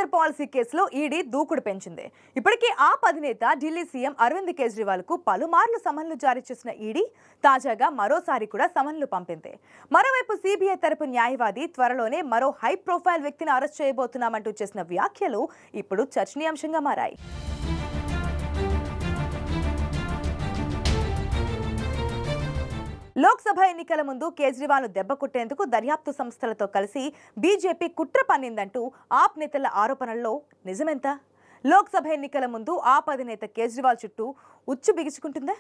Liquor policy కేసులో ED దూకుడు పెంచింది. ఇప్పటికే ఆప్ అధినేత ఢిల్లీ సీఎం అరవింద్ కేజ్రీవాల్ కు పలుమార్లు సమన్లు జారీ చేసిన ఈడీ తాజాగా మరోసారి కూడా సమన్లు పంపింది. మరోవైపు సిబిఐ తరపు న్యాయవాది త్వరలోనే మరో హై ప్రొఫైల్ వ్యక్తిని అరెస్ట్ చేయబోతున్నామంటూ చేసిన వ్యాఖ్యలు ఇప్పుడు చర్చనీయాంశంగా మారాయి. లోక్సభ ఎన్నికల ముందు కేజ్రీవాల్ ను దెబ్బకొట్టేందుకు దర్యాప్తు సంస్థలతో కలిసి బీజేపీ కుట్ర పన్నిందంటూ ఆప్ నేతల ఆరోపణల్లో నిజమెంత? లోక్సభ ఎన్నికల ముందు ఆప్ అధినేత కేజ్రీవాల్ చుట్టూ ఉచ్చు బిగుచుకుంటుందా?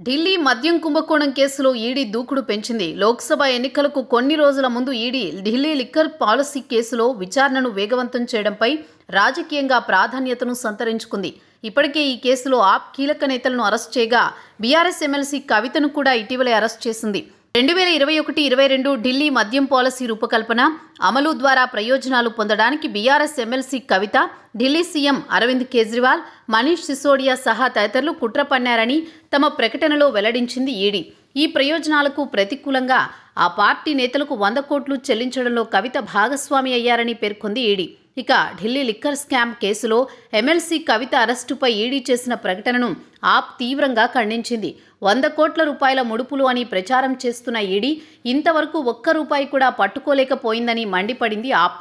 ఢిల్లీ మద్యం కుంభకోణం కేసులో ఈడీ దూకుడు పెంచింది. లోక్సభ ఎన్నికలకు కొన్ని రోజుల ముందు ఈడీ ఢిల్లీ లిక్కర్ పాలసీ కేసులో విచారణను వేగవంతం చేయడంపై రాజకీయంగా ప్రాధాన్యతను సంతరించుకుంది. ఇప్పటికే ఈ కేసులో ఆప్ కీలక నేతలను అరెస్ట్ చేయగా బీఆర్ఎస్ ఎమ్మెల్సీ కవితను కూడా ఇటీవలే అరెస్ట్ చేసింది. 2021-22 ఢిల్లీ మద్యం పాలసీ రూపకల్పన, అమలు ద్వారా ప్రయోజనాలు పొందడానికి బీఆర్ఎస్ ఎమ్మెల్సీ కవిత, ఢిల్లీ సీఎం అరవింద్ కేజ్రీవాల్, మనీష్ సిసోడియా సహా తదితరులు కుట్ర పన్నారని తమ ప్రకటనలో వెల్లడించింది ఈడీ. ఈ ప్రయోజనాలకు ప్రతికూలంగా ఆ పార్టీ నేతలకు 100 కోట్లు చెల్లించడంలో కవిత భాగస్వామి అయ్యారని పేర్కొంది ఈడీ. ఇక ఢిల్లీ లిక్కర్ స్కామ్ కేసులో ఎమ్మెల్సీ కవిత అరెస్టుపై ఈడీ చేసిన ప్రకటనను ఆప్ తీవ్రంగా ఖండించింది. 100 కోట్ల రూపాయల ముడుపులు అని ప్రచారం చేస్తున్న ఈడీ ఇంతవరకు ఒక్క రూపాయి కూడా పట్టుకోలేకపోయిందని మండిపడింది ఆప్.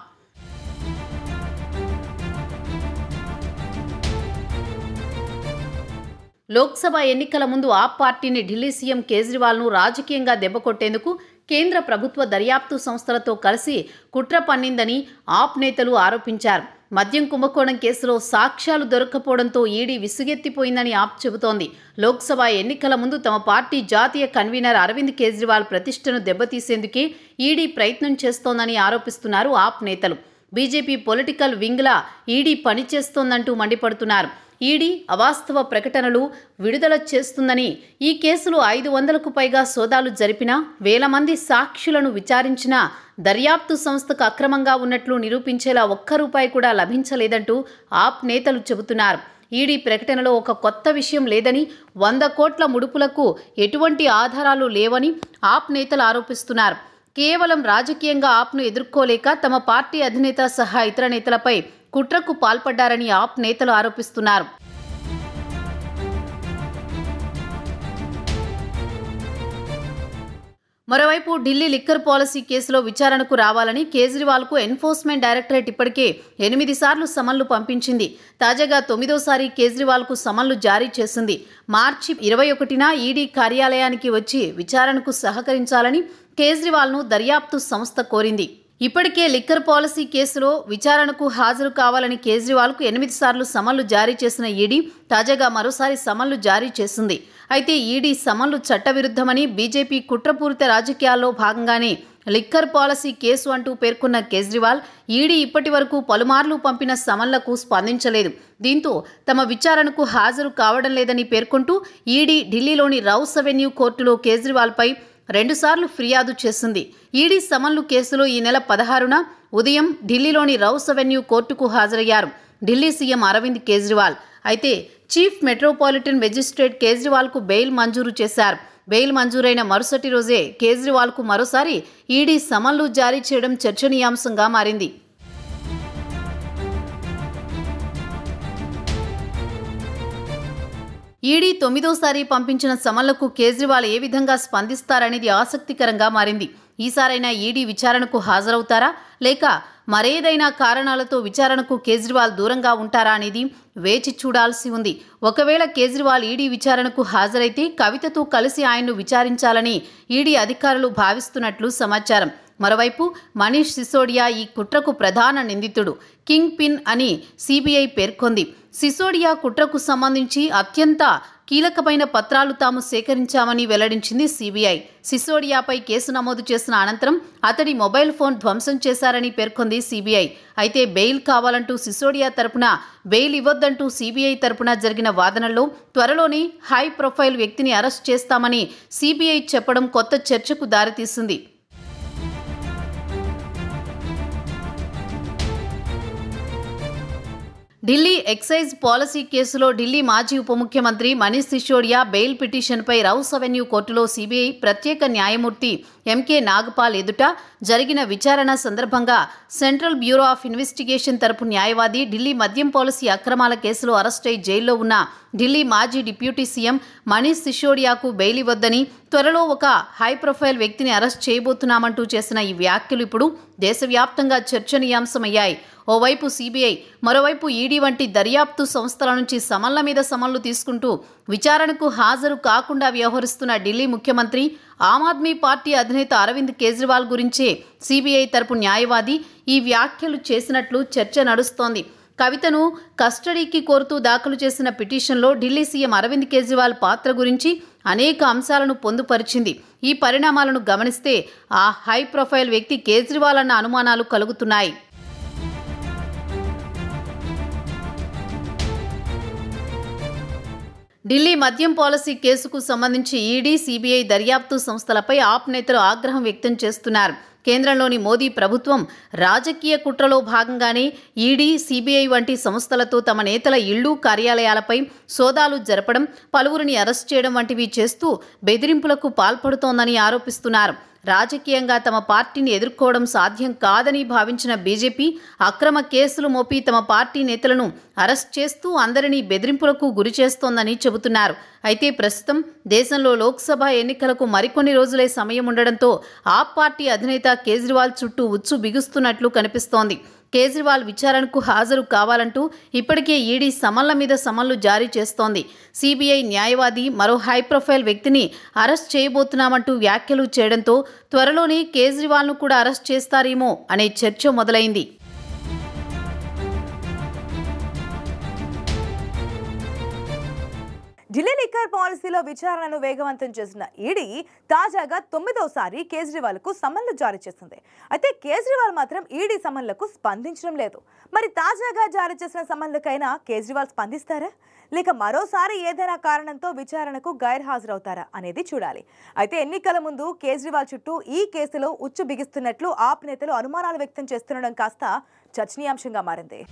లోక్సభ ఎన్నికల ముందు ఆప్ పార్టీని ఢిల్లీ సీఎం కేజ్రీవాల్ను రాజకీయంగా దెబ్బకొట్టేందుకు కేంద్ర ప్రభుత్వ దర్యాప్తు సంస్థలతో కలిసి కుట్ర పన్నిందని ఆప్ నేతలు ఆరోపించారు. మద్యం కుంభకోణం కేసులో సాక్ష్యాలు దొరక్కపోవడంతో ఈడీ విసుగెత్తిపోయిందని ఆప్ చెబుతోంది. లోక్సభ ఎన్నికల ముందు తమ పార్టీ జాతీయ కన్వీనర్ అరవింద్ కేజ్రీవాల్ ప్రతిష్టను దెబ్బతీసేందుకే ఈడీ ప్రయత్నం చేస్తోందని ఆరోపిస్తున్నారు ఆప్ నేతలు. బీజేపీ పొలిటికల్ వింగ్లా ఈడీ పనిచేస్తోందంటూ మండిపడుతున్నారు. ఈడీ అవాస్తవ ప్రకటనలు విడుదల చేస్తుందని, ఈ కేసులో 500కు పైగా సోదాలు జరిపినా, వేల మంది సాక్షులను విచారించినా దర్యాప్తు సంస్థకు అక్రమంగా ఉన్నట్లు నిరూపించేలా ఒక్క రూపాయి కూడా లభించలేదంటూ ఆప్ నేతలు చెబుతున్నారు. ఈడీ ప్రకటనలో ఒక కొత్త విషయం లేదని, 100 కోట్ల ముడుపులకు ఎటువంటి ఆధారాలు లేవని ఆప్ నేతలు ఆరోపిస్తున్నారు. కేవలం రాజకీయంగా ఆప్ను ఎదుర్కోలేక తమ పార్టీ అధినేత సహా ఇతర నేతలపై కుట్రకు పాల్పడ్డారని ఆప్ నేతలు ఆరోపిస్తున్నారు. మరోవైపు ఢిల్లీ లిక్కర్ పాలసీ కేసులో విచారణకు రావాలని కేజ్రీవాల్కు ఎన్ఫోర్స్మెంట్ డైరెక్టరేట్ ఇప్పటికే 8 సార్లు సమన్లు పంపించింది. తాజాగా 9వ కేజ్రీవాల్కు సమన్లు జారీ చేసింది. మార్చి 21న ఈడీ కార్యాలయానికి వచ్చి విచారణకు సహకరించాలని కేజ్రీవాల్ను దర్యాప్తు సంస్థ కోరింది. ఇప్పటికే లిక్కర్ పాలసీ కేసులో విచారణకు హాజరు కావాలని కేజ్రీవాల్కు 8 సార్లు సమన్లు జారీ చేసిన ఈడీ తాజాగా మరోసారి సమన్లు జారీ చేసింది. అయితే ఈడీ సమన్లు చట్టవిరుద్ధమని, బీజేపీ కుట్రపూరిత రాజకీయాల్లో భాగంగానే లిక్కర్ పాలసీ కేసు అంటూ పేర్కొన్న కేజ్రీవాల్ ఈడీ ఇప్పటి వరకు పలుమార్లు పంపిన సమన్లకు స్పందించలేదు. దీంతో తమ విచారణకు హాజరు కావడం లేదని పేర్కొంటూ ఈడీ ఢిల్లీలోని రౌస్ అవెన్యూ కోర్టులో కేజ్రీవాల్పై 2 సార్లు ఫిర్యాదు చేసింది. ఈడీ సమన్లు కేసులో ఈ నెల 16న ఉదయం ఢిల్లీలోని రౌస్ అవెన్యూ కోర్టుకు హాజరయ్యారు ఢిల్లీ సీఎం అరవింద్ కేజ్రీవాల్. అయితే చీఫ్ మెట్రోపాలిటన్ మెజిస్ట్రేట్ కేజ్రీవాల్కు బెయిల్ మంజూరు చేశారు. బెయిల్ మంజూరైన మరుసటి రోజే కేజ్రీవాల్కు మరోసారి ఈడీ సమన్లు జారీ చేయడం చర్చనీయాంశంగా మారింది. ఈడీ 9వ పంపించిన సమన్లకు కేజ్రీవాల్ ఏ విధంగా స్పందిస్తారనేది ఆసక్తికరంగా మారింది. ఈసారైనా ఈడీ విచారణకు హాజరవుతారా, లేక మరేదైనా కారణాలతో విచారణకు కేజ్రీవాల్ దూరంగా ఉంటారా అనేది వేచి చూడాల్సి ఉంది. ఒకవేళ కేజ్రీవాల్ ఈడీ విచారణకు హాజరైతే కవితతో కలిసి ఆయన్ను విచారించాలని ఈడీ అధికారులు భావిస్తున్నట్లు సమాచారం. మరోవైపు మనీష్ సిసోడియా ఈ కుట్రకు ప్రధాన నిందితుడు, కింగ్ పిన్ అని సిబిఐ పేర్కొంది. సిసోడియా కుట్రకు సంబంధించి అత్యంత కీలకమైన పత్రాలు తాము సేకరించామని వెల్లడించింది సిబిఐ. సిసోడియాపై కేసు నమోదు చేసిన అనంతరం అతడి మొబైల్ ఫోన్ ధ్వంసం చేశారని పేర్కొంది సిబిఐ. అయితే బెయిల్ కావాలంటూ సిసోడియా తరపున, బెయిల్ ఇవ్వొద్దంటూ సిబిఐ తరపున జరిగిన వాదనల్లో త్వరలోనే హై ప్రొఫైల్ వ్యక్తిని అరెస్ట్ చేస్తామని సిబిఐ చెప్పడం కొత్త చర్చకు దారితీసింది. ఢిల్లీ ఎక్సైజ్ పాలసీ కేసులో ఢిల్లీ మాజీ ఉప ముఖ్యమంత్రి మనీష్ సిసోడియా బెయిల్ పిటిషన్పై రౌస్ అవెన్యూ కోర్టులో సిబిఐ ప్రత్యేక న్యాయమూర్తి ఎంకే నాగపాల్ ఎదుట జరిగిన విచారణ సందర్భంగా సెంట్రల్ బ్యూరో ఆఫ్ ఇన్వెస్టిగేషన్ తరపు న్యాయవాది ఢిల్లీ మద్యం పాలసీ అక్రమాల కేసులో అరెస్టై జైల్లో ఉన్న ఢిల్లీ మాజీ డిప్యూటీ సీఎం మనీష్ సిసోడియాకు బెయిల్ ఇవ్వొద్దని త్వరలో ఒక హై ప్రొఫైల్ వ్యక్తిని అరెస్ట్ చేయబోతున్నామంటూ చేసిన ఈ వ్యాఖ్యలు ఇప్పుడు దేశవ్యాప్తంగా చర్చనీయాంశమయ్యాయి. ఓవైపు సిబిఐ, మరోవైపు ఈడీ వంటి దర్యాప్తు సంస్థల నుంచి సమన్ల మీద సమన్లు తీసుకుంటూ విచారణకు హాజరు కాకుండా వ్యవహరిస్తున్న ఢిల్లీ ముఖ్యమంత్రి, ఆమ్ ఆద్మీ పార్టీ అధినేత అరవింద్ కేజ్రీవాల్ గురించే సిబిఐ తరపు న్యాయవాది ఈ వ్యాఖ్యలు చేసినట్లు చర్చ నడుస్తోంది. కవితను కస్టడీకి కోరుతూ దాఖలు చేసిన పిటిషన్లో ఢిల్లీ సీఎం అరవింద్ కేజ్రీవాల్ పాత్ర గురించి అనేక అంశాలను పొందుపరిచింది. ఈ పరిణామాలను గమనిస్తే ఆ హై ప్రొఫైల్ వ్యక్తి కేజ్రీవాల్ అన్న అనుమానాలు కలుగుతున్నాయి. ఢిల్లీ మద్యం పాలసీ కేసుకు సంబంధించి ఈడీ, సిబిఐ దర్యాప్తు సంస్థలపై ఆప్ నేతలు ఆగ్రహం వ్యక్తం చేస్తున్నారు. కేంద్రంలోని మోదీ ప్రభుత్వం రాజకీయ కుట్రలో భాగంగానే ఈడీ, సిబిఐ వంటి సంస్థలతో తమ నేతల ఇళ్లు, కార్యాలయాలపై సోదాలు జరపడం, పలువురిని అరెస్ట్ చేయడం వంటివి చేస్తూ బెదిరింపులకు పాల్పడుతోందని ఆరోపిస్తున్నారు. రాజకీయంగా తమ పార్టీని ఎదుర్కోవడం సాధ్యం కాదని భావించిన బీజేపీ అక్రమ కేసులు మోపి తమ పార్టీ నేతలను అరెస్ట్ చేస్తూ అందరినీ బెదిరింపులకు గురి చేస్తోందని చెబుతున్నారు. అయితే ప్రస్తుతం దేశంలో లోక్సభ ఎన్నికలకు మరికొన్ని రోజులే సమయం ఉండడంతో ఆప్ పార్టీ అధినేత కేజ్రీవాల్ చుట్టూ ఉచ్చు బిగుస్తున్నట్లు కనిపిస్తోంది. కేజ్రీవాల్ విచారణకు హాజరు కావాలంటూ ఇప్పటికే ఈడీ సమన్ల మీద సమన్లు జారీ చేస్తోంది. సిబిఐ న్యాయవాది మరో హై ప్రొఫైల్ వ్యక్తిని అరెస్ట్ చేయబోతున్నామంటూ వ్యాఖ్యలు చేయడంతో త్వరలోనే కేజ్రీవాల్ను కూడా అరెస్ట్ చేస్తారేమో అనే చర్చ మొదలైంది. ఢిల్లీ లిక్కర్ పాలసీలో విచారణను వేగవంతం చేసిన ఈడీ తాజాగా 9వసారి కేజ్రీవాల్కు సమన్లు జారీ చేసింది. అయితే కేజ్రీవాల్ మాత్రం ఈడీ సమన్లకు స్పందించడం లేదు. మరి తాజాగా జారీ చేసిన సమన్లకైనా కేజ్రీవాల్ స్పందిస్తారా, లేక మరోసారి ఏదైనా కారణంతో విచారణకు గైర్హాజరవుతారా అనేది చూడాలి. అయితే ఎన్నికల ముందు కేజ్రీవాల్ చుట్టూ ఈ కేసులో ఉచ్చు బిగిస్తున్నట్లు ఆప్ నేతలు అనుమానాలు వ్యక్తం చేస్తుండడం కాస్త చర్చనీయాంశంగా మారింది.